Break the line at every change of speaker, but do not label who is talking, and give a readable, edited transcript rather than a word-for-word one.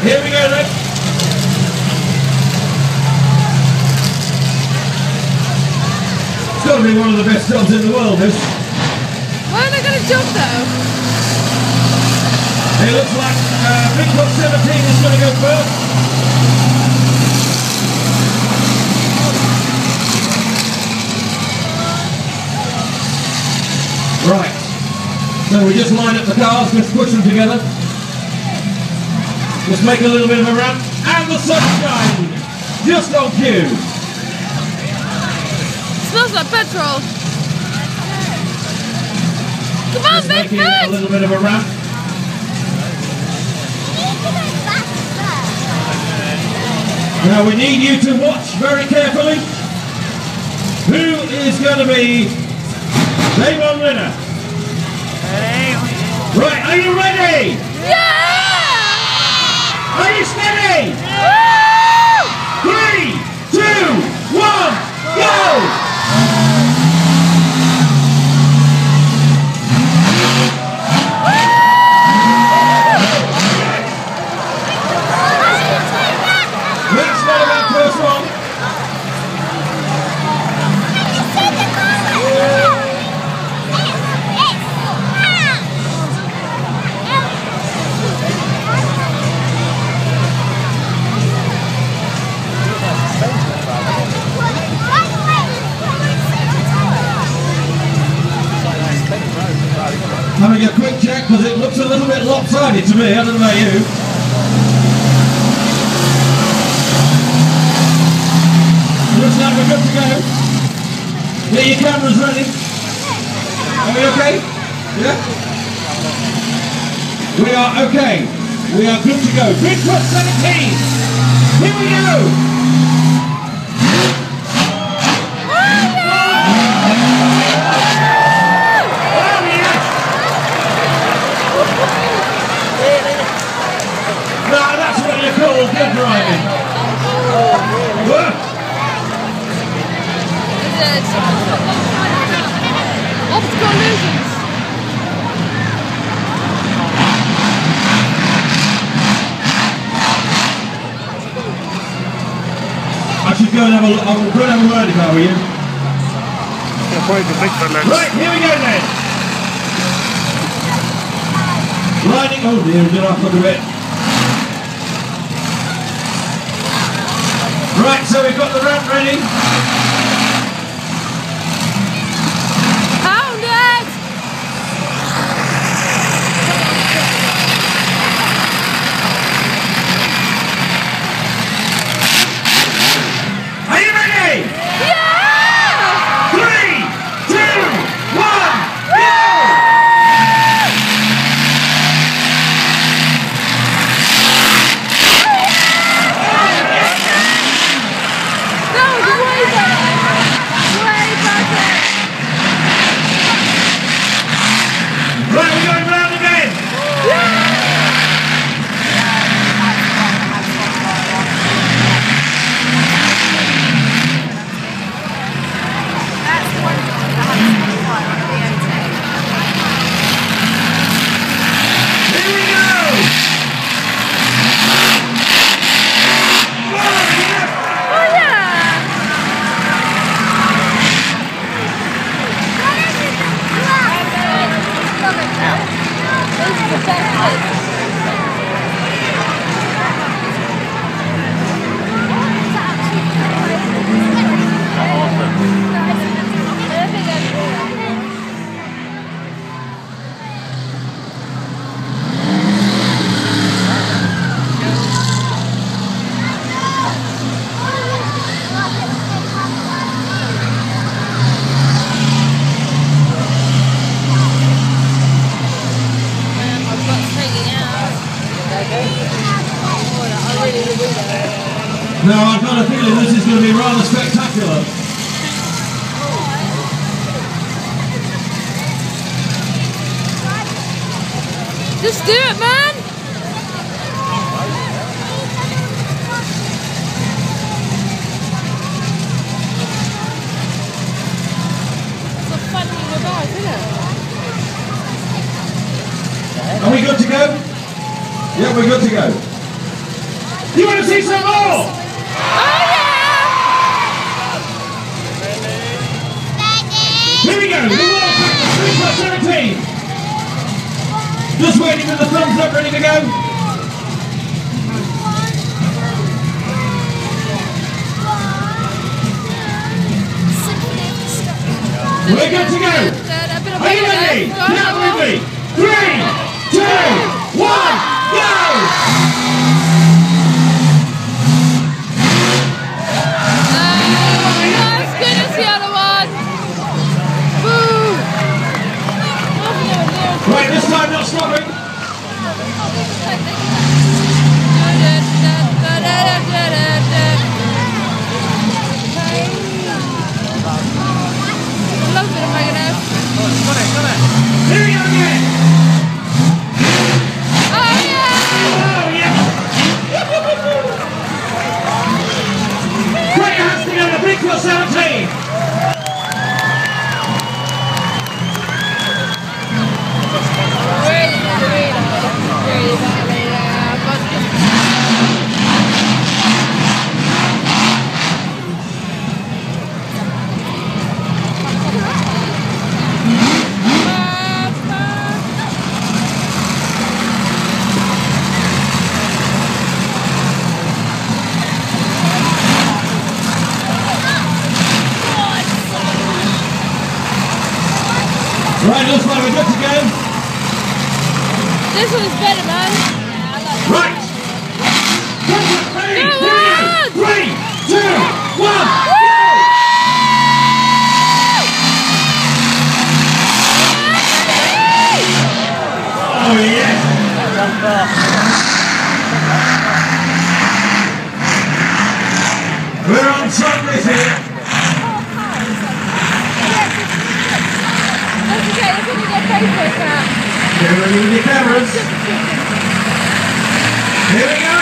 here we go then. It's got to be one of the best jobs in the world, this.
Why are they going to jump though?
It looks like Big Top 17 is going to go first. Right. So we just line up the cars, just push them together. Just make a little bit of a run. And the sunshine! Just on cue.
Smells like petrol. Come on,
just
big
making a little bit of a run. Now we need you to watch very carefully. Who is going to be day one winner? Right, are you ready?
Yeah!
Are you steady?
Woo!
3, 2, 1, go! Let's know that first one. Having a quick check because it looks a little bit lopsided to me, I don't know about you. Looks like we're good to go. Get your cameras ready. Are we okay? Yeah? We are okay. We are good to go. Big Top 17. Here we go. Now that's what you call good driving.
Optical illusions.
I should go and have a look. I'll go and have a word if I were you. Right, here we go then. Lining, oh dear, we did off a bit. Right, so we've got the ramp ready.
Pound it!
Are you ready?
Yeah!
3, 2, 1, go!
That was way better! Way better!
Right, we're going round again. Here we go.
Oh yeah! This is the best bit.
Now I've got a feeling this is going to be rather spectacular.
Just do it, man! It's a funny reverse, isn't it?
Are we good to go? Yeah, we're good to go. You want to see some more?
Oh yeah!
Here we go. The wall for 3 + 17. Just waiting for the thumbs up, ready to go. We're good to go. Are you ready? Count with me. 3, 2, 1, go!
As good as the other one. Boo!
Right, this time not stopping. Here we go again.
Oh
yeah. Put your hands together, big for 17. Right, looks like we're good to go.
This one's better, man.
Right. Come on, ready? Here we go. 3, 2, 1, go! Oh yeah. We're on top this here. Here we go, the cameras. Here we go,